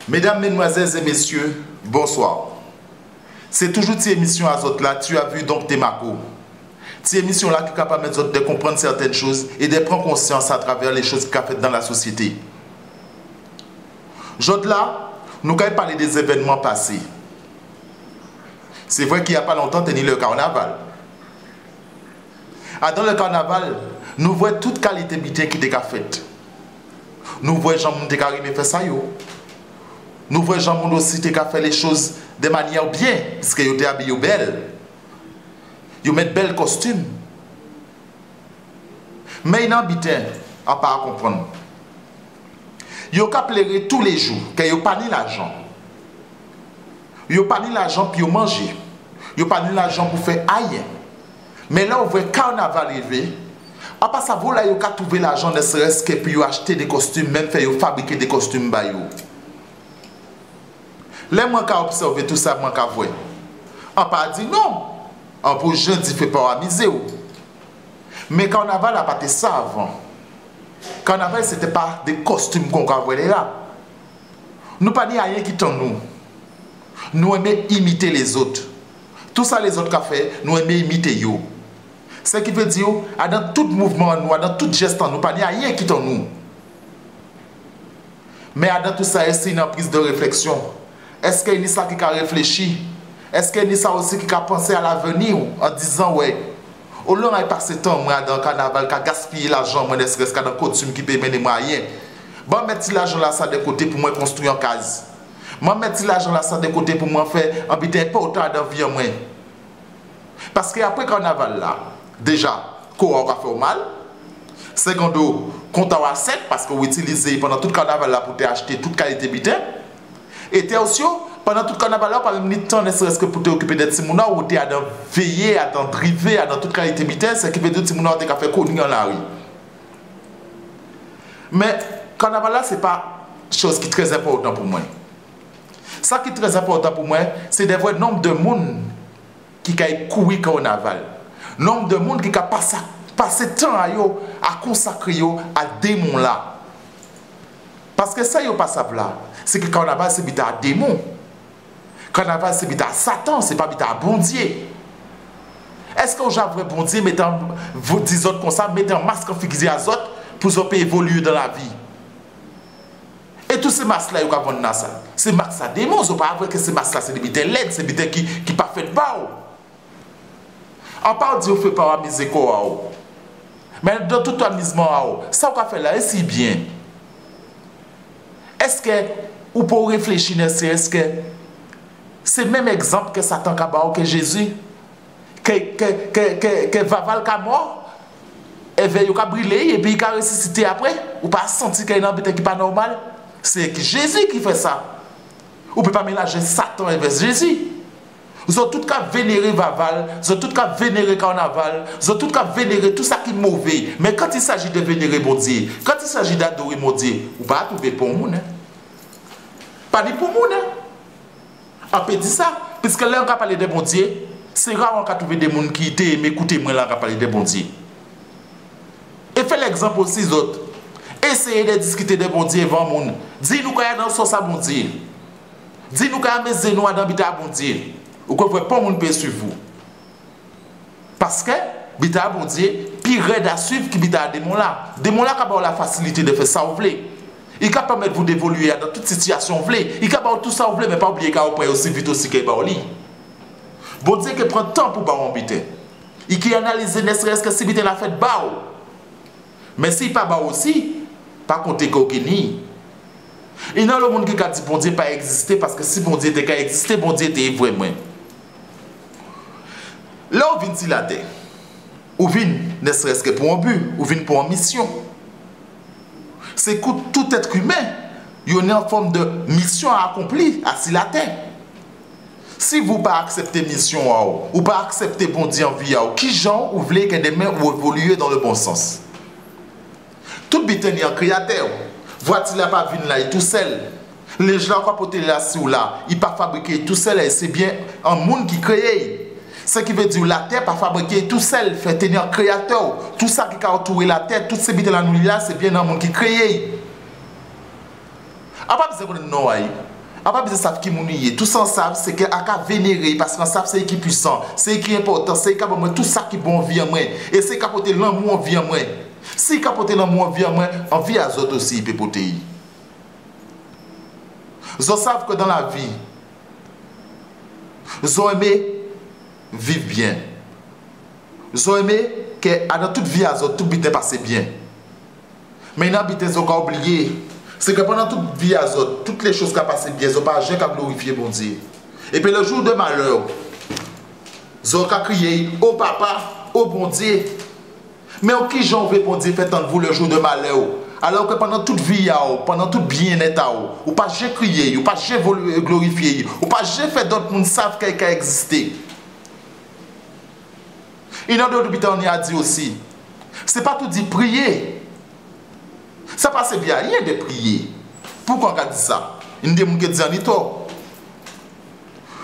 Mesdames, Mesdemoiselles et Messieurs, bonsoir. C'est toujours cette émission à autres là, tu as vu donc Temako. Cette émission là qui est capable de comprendre certaines choses et de prendre conscience à travers les choses qu'a faites dans la société. Aujourd'hui là, nous allons parler des événements passés. C'est vrai qu'il n'y a pas longtemps, tenu le carnaval. Dans le carnaval, nous voyons toute qualité bien qui est faite. Nous voyons Jean-Moun qui arrivé faire ça. Nous voyons Jean-Moun aussi qui a fait les choses de manière bien, parce qu'il était habillé belle. Ils mettent bel costume. Mais il y a un bitin à pas comprendre. Ils ont pleurer tous les jours, qu'ils n'ont pas ni l'argent. Ils n'ont pas ni l'argent pour manger. Ils n'ont pas ni l'argent pour faire aïe. Mais là, on voit le carnaval arriver. À part ça, vous là, ils ont trouvé l'argent ne serait-ce que pour acheter des costumes, même faire fabriquer des costumes. Là, moi, j'ai observé tout ça, moi, j'ai vu. On pas dit non. On peut je dis fait pas amuser. Mais carnaval n'a pas été ça avant. Carnaval, ce n'était pas des costumes qu'on a vu là. Nous pas ni rien qui t'en nous. Nous aimons imiter les autres. Tout ça, les autres ont fait, nous aimons imiter yo. Ce qui veut dire, dans tout mouvement, nous, dans tout geste, nous pas ni rien qui t'en nous. Mais dans tout ça, c'est une prise de réflexion. Est-ce qu'il y a ça qui a réfléchi? Est-ce qu'il y a ça aussi qui a pensé à l'avenir en disant, ouais, au long de passer temps, moi, dans le carnaval, qui a gaspillé l'argent, moi, ne serait-ce qu'à dans le costume qui peut mener moyen. Bon, mettre l'argent là, ça de côté pour moi construire une case. Moi, mettre l'argent là, ça de côté pour moi faire habiter pas autant d'envie moi. Parce qu'après le carnaval là, déjà, quoi on va faire mal. Secondo, compte à 7 parce qu'on utilise pendant tout le carnaval là pour acheter toute qualité bitin. Et aussi, pendant tout le carnaval là, pas même ni temps ne serait-ce que pour t'occuper de Timouna ou t'es à veiller, à driver, à dans toute qualité bitin, c'est qui veut dire Timouna t'es qu'à faire connu en la rue. Mais carnaval là, c'est pas chose qui est très important pour moi. Ça qui est très important pour moi, c'est de voir le nombre de monde qui a couru le carnaval. Le nombre de monde qui a passé temps à consacrer à démon là. Parce que ça, il n'y a pas ça là. C'est que le carnaval, c'est un démon. Le carnaval, c'est un Satan, c'est pas un bon Dieu. Est-ce que j'ai un vrai bon Dieu mettant, vous dites autres comme ça, mettez un masque fixé à autres pour qu'ils puissent évoluer dans la vie? Et tous ces masques-là, ils vont dans ça. Ces masques-là, démons, ce n'est pas vrai que ces masques-là, c'est des bêtes laides, c'est des bêtes qui ne sont pas faites bas. On parle de fait par amuser quoi. Mais dans tout amusement, ça qu'on fait là, est si bien. Est-ce que, ou pour réfléchir, est-ce que c'est le même exemple que Satan que Jésus, que Vaval est mort, et il a brûlé, et puis il a ressuscité après, ou pas senti qu'il y a une bête qui n'est pas normale? C'est Jésus qui fait ça. On ne peut pas mélanger Satan avec Jésus. Ils ont tout qu'à vénérer Vaval, ils ont tout qu'à vénérer Carnaval, ils ont tout qu'à vénérer tout ça qui est mauvais. Mais quand il s'agit de vénérer mon Dieu, quand il s'agit d'adorer mon Dieu, on ne va pas trouver pour nous. Pas ni pour nous. On peut dire ça. Puisque là, on va parler de mon Dieu, c'est rare qu'on va trouver des gens qui t'aiment écouter moi là, on va parler de mon Dieu. Et fait l'exemple aussi aux autres. Essayez de discuter de bon Dieu avant le monde. Dis-nous qu'il y a dans ce bon Dieu. Dis-nous qu'il y a des gens dans le bon Dieu. Ou que vous ne pouvez pas monde sur vous. Parce que bita bon Dieu, pire raide à suivre qui bita démon là. Démon là qui a la facilité de faire ça vous voulez. Il peut permettre vous d'évoluer dans toute situation vous voulez. Il peut tout ça vous voulez, mais pas oublier qu'il peut aussi vite aussi qu'il va au lit. Bon Dieu qui prend temps pour baron bité. Il qui analyse ne serait-ce que si bité la fait bas. Mais si pas bas aussi, pas compter qu'aucuni. Et dans le monde qui a dit bon Dieu pas exister parce que si bon Dieu était qu'à exister, bon Dieu était vraiment. Là où vient la terre, ou vient ne serait-ce que pour un but, ou vient pour une mission. C'est que tout être humain, il y a une forme de mission à accomplir à la terre. Si vous ne pas accepter mission ou pas accepter bon Dieu en vie, qui gens ou voulez que demain vous évoluez dans le bon sens? Tout bitin est un créateur. Voici-il pas venu là tout seul. Les gens qui portent là sur là, ils pas fabriquer tout seul, c'est bien un monde qui crée. Ce qui veut dire la terre pas fabriquer tout seul, fait tenir un créateur. Tout ça qui a entouré la terre, toutes ces bites là nous là, c'est bien un monde qui crée. A pas besoin de non. a pas besoin de savoir qui est. Tout ça, c'est qu'à vénérer, parce qu'on sait c'est qui est puissant, c'est qui est important, c'est qui est tout ça qui est bon vie en moi. Et c'est qui apporte l'amour en vie en moi. Si qui apporte l'amour en vie en moi, en vie à autres aussi, il peut porter. Vous savez que dans la vie, vous aimez vivre bien. Vous aimez que dans toute vie, tout bien passe bien. Mais il y a des gens qui ont oublié. C'est que pendant toute vie, toutes les choses qui ont passé bien, ils n'ont pas jamais glorifié mon Dieu. Et puis le jour de malheur, ils ont crié au papa, au bon Dieu. Mais au qui j'en veux, bon Dieu, faites en vous le jour de malheur. Alors que pendant toute vie, pendant tout bien-être, ou pas j'ai crié, ou pas j'ai glorifié, ou pas j'ai fait d'autres monde savent qu'il a existé. Il y a d'autres hôpitaux on y a dit aussi, c'est pas tout dit prier. Ça passe bien, rien de prier. Pourquoi on a dit ça? Il y a des gens qui disent en tort.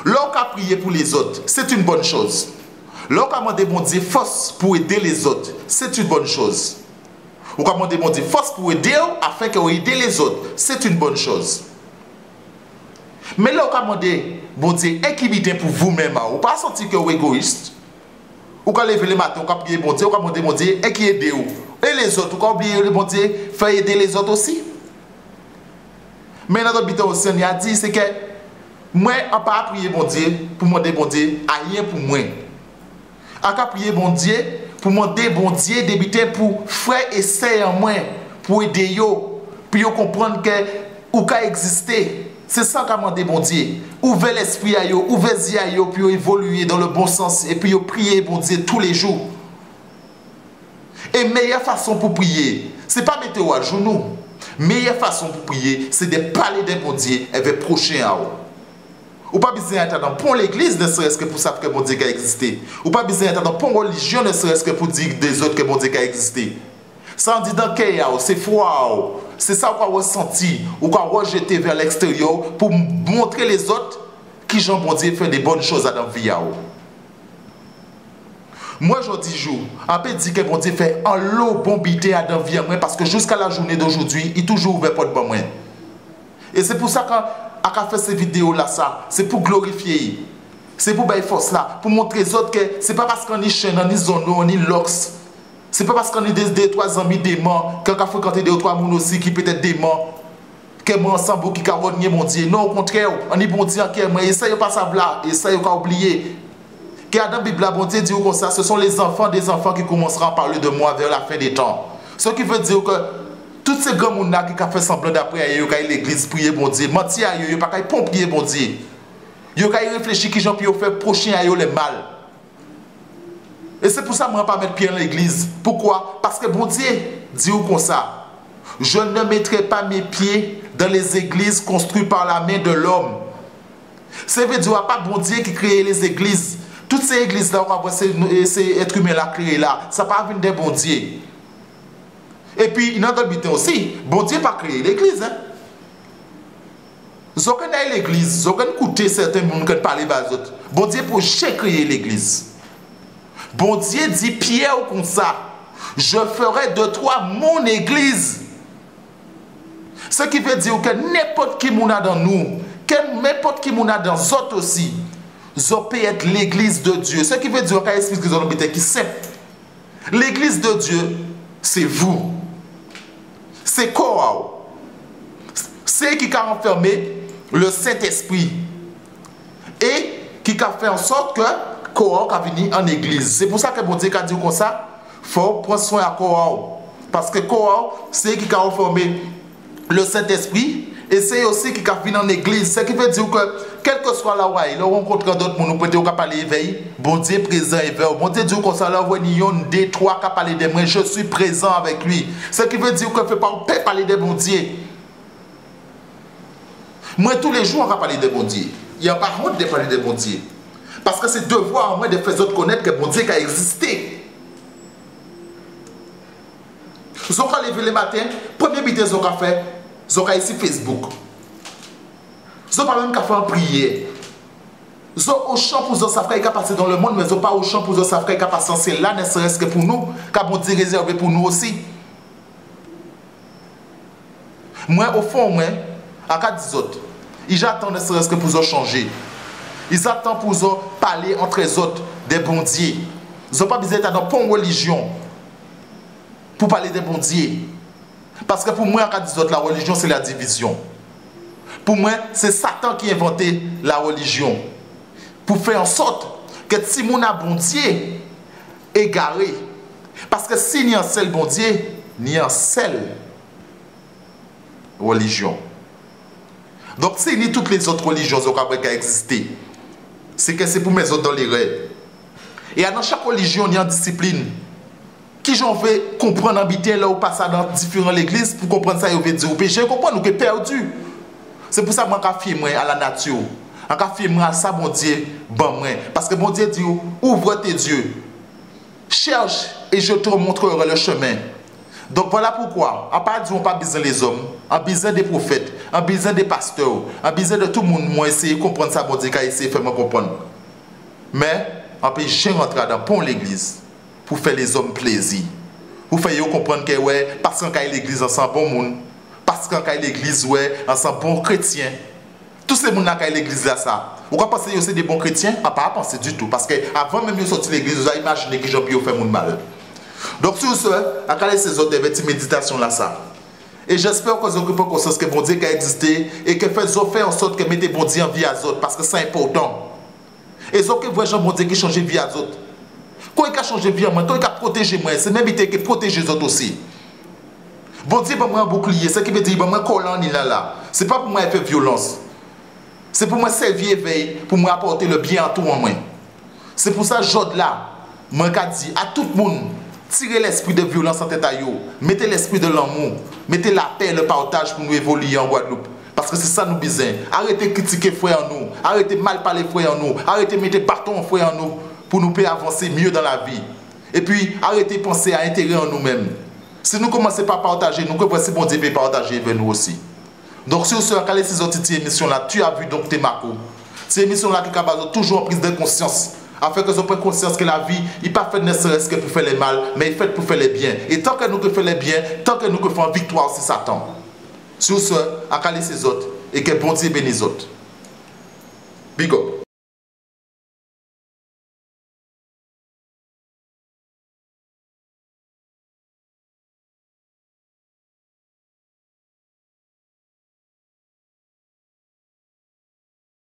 Lorsqu'on a prié pour les autres, c'est une bonne chose. Lorsqu'on a demandé bon Dieu force pour aider les autres, c'est une bonne chose. Ou quand on demande force pour aider afin que vous aider les autres, c'est une bonne chose. Mais là, on demande bon Dieu équilibré pour vous-même, ou pas sentir que vous êtes égoïste. Ou quand lever le matin, on prier bon Dieu, on demande bon Dieu aider vous. Et les autres, on oublier le bon Dieu, faire aider les autres aussi. Mais dans notre but aussi, on a dit, c'est que moi, je ne pas prier bon Dieu pour demander bon Dieu, rien pour moi. Je ne prier bon Dieu pour demander bon Dieu débuter pour frère et sœurs en moi, pour aider yo, puis yo comprendre que ou ka exister. C'est ça qu'a demandé bon Dieu. Ouvrez l'esprit à yo, ouvrez les yeux à yo, puis évoluer dans le bon sens et puis prier bon Dieu tous les jours. Et meilleure façon pour prier, c'est pas mettre à genoux. Meilleure façon pour prier, c'est de parler de bon Dieu avec prochain à vous. Ou pas besoin d'attendre pour l'église, ne serait-ce que pour savoir que bon Dieu a existé. Ou pas besoin d'attendre pour religion, ne serait-ce que pour dire des autres que bon Dieu a existé. Ça on dit dans quel c'est foi, c'est ça qu'on a ressenti, ou qu'on a rejeté vers l'extérieur pour montrer les autres qui Jean bon Dieu fait des bonnes choses dans la vie. Moi, je dis, on peut dire que bon Dieu fait un lot bon bité à la vie parce que jusqu'à la journée d'aujourd'hui, il est toujours ouvert pour moi. Et c'est pour ça qu'on a fait ces vidéos-là, c'est pour glorifier. C'est pour faire force là, pour montrer aux autres que ce n'est pas parce qu'on est chaîne, on est zono, on est lox. Ce n'est pas parce qu'on est des trois amis démons, qu'on a fréquenté des trois personnes aussi qui peut-être démons, que moi ensemble qui a renié mon Dieu. Non, au contraire, on est bon Dieu en cœur, mais essaye pas ça là, essaye pas oublier. Que dans la Bible, bon Dieu dit comme ça, ce sont les enfants des enfants qui commenceront à parler de moi vers la fin des temps. Ce qui veut dire que tous ces grands gens qui ont fait semblant d'après, ils ont l'église prier bon Dieu, mentir à eux, ils n'ont pas prier bon Dieu. Ils ont réfléchi qui ont fait prochain à eux le mal. Et c'est pour ça que je ne vais pas mettre pied dans l'église. Pourquoi? Parce que bon Dieu dit comme ça, je ne mettrai pas mes pieds dans les églises construites par la main de l'homme. Ça veut dire pas bon Dieu qui crée les églises. Toutes ces églises-là, on va voir ces êtres humains-là créés là. Ça n'a pas venir des bon Dieu. Et puis, il y a d'autres butin aussi. Bon Dieu n'a pas créé l'église. Hein? Vous connaissez l'église, vous écoutez certains gens qui parlent aux autres. Bon Dieu pour créer l'église. Bon Dieu dit Pierre comme ça. Je ferai de toi mon église. Ce qui veut dire que n'importe qui a dans nous, n'importe qui a dans les autres aussi, ça peut être l'église de Dieu. Ce qui veut dire qu'il y a esprit qui est simple. L'église de Dieu, c'est vous. C'est quoi? C'est qui a enfermé le Saint-Esprit. Et qui a fait en sorte que Korah a venu en église. C'est pour ça que bon Dieu a dit comme ça, il faut prendre soin à Korah. Parce que Korah, c'est qui a enfermé le Saint-Esprit. Et c'est aussi qui a venu en église. Ce qui veut dire que, quel que soit là où il rencontre d'autres gens, nous pouvons parler éveil. Bon Dieu présent éveil. Bon Dieu dit comme ça, là où il y a un, deux, trois qui parlent de moi, je suis présent avec lui. Ce qui veut dire que je ne peux pas parler de bon Dieu. Moi, tous les jours, on va parler de bon Dieu. Il n'y a pas honte de parler de bon Dieu. Parce que c'est devoir en moi de faire les autres connaître que bon Dieu a existé. Vous avez levé le matin, premier bité, vous avez fait. Vous avez ici Facebook. Vous n'avez pas même qu'à faire prier. Vous avez au champ pour vous savez qu'à passer dans le monde, mais vous n'avez pas au champ pour vous savez qu'à passer. C'est là, ne serait-ce que pour nous, qu'à bon Dieu réservé pour nous aussi. Moi, au fond, moi, à 4 autres, Ils attendent ne serait-ce que pour changer. Ils attendent pour parler entre eux autres des bons dieux. Ils n'ont pas besoin d'être dans une religion pour parler des bons dieux. Parce que pour moi, en cas de la religion, c'est la division. Pour moi, c'est Satan qui a inventé la religion. Pour faire en sorte que si mon a bon Dieu égaré. Parce que s'il n'y a un seul bon Dieu, il n'y a un seul religion. Donc, si ni toutes les autres religions qui existent, c'est que c'est pour mes autres dans les rêves. Et dans chaque religion, il y a une discipline. Qui j'en vais comprendre habiter là ou passer dans différentes églises pour comprendre ça, il veut dire au péché, comprendre que perdu. C'est pour ça que je suis fier à la nature. Je suis fier à ça, mon Dieu, bon moi. Parce que mon Dieu dit, ouvre tes yeux. Cherche et je te montrerai le chemin. Donc voilà pourquoi, à part dire on pas besoin des hommes, on a besoin des prophètes, on a besoin des pasteurs, on a besoin de tout le monde, moi essayer de comprendre ça, mon Dieu, essayer de faire me comprendre. Mais on peut jamais rentrer dans l'église pour faire les hommes plaisir. Pour faire comprendre que ouais, parce qu'on a l'église ensemble bon monde, parce qu'on a l'église ouais, ensemble bon chrétien. Tous ces gens qui ont l'église là ça. Vous pensez que c'est des bons chrétiens? On pas penser du tout parce que avant même de sortir de l'église, vous avez imaginé que j'ai pu faire mon mal. Donc sur ce, à caler ces autres des méditations là ça. Et j'espère que vous avez conscience que bon Dieu a existé et que vous faites en sorte que mettez bon Dieu en vie à autres parce que c'est important. Et ce que vous voyez bon Dieu qui change vie à autres. Quand il a changé vie à moi, quand il a protégé moi, c'est même qu'il a protégé les autres aussi. Bon Dieu, moi un bouclier, ce qui veut dire moi collant là. C'est pas pour moi faire violence. C'est pour moi servir éveil, pour moi apporter le bien à tout en moi. C'est pour ça Jod là, moi dit à tout le monde, tirez l'esprit de violence en tête à vous, mettez l'esprit de l'amour, mettez la paix et le partage pour nous évoluer en Guadeloupe. Parce que c'est ça nous besoin. Arrêtez de critiquer frères en nous, arrêtez de mal parler frères en nous, arrêtez de mettre bâton en frères en nous pour nous faire avancer mieux dans la vie. Et puis arrêtez de penser à intérêt en nous-mêmes. Si nous commençons par partager, nous commençons bon Dieu peut partager avec nous aussi. Donc sur ce, quand ces autres émissions-là, tu as vu donc tes marcos. Ces émissions-là qui ont toujours en prise de conscience. Afin que nous prenions conscience que la vie n'est pas faite ne serait-ce que pour faire les mal, mais elle est faite pour faire les biens. Et tant que nous faisons les biens, tant que nous faisons victoire, c'est Satan. Sur ce, à caler ces autres et que bon Dieu bénisse les autres. Big up.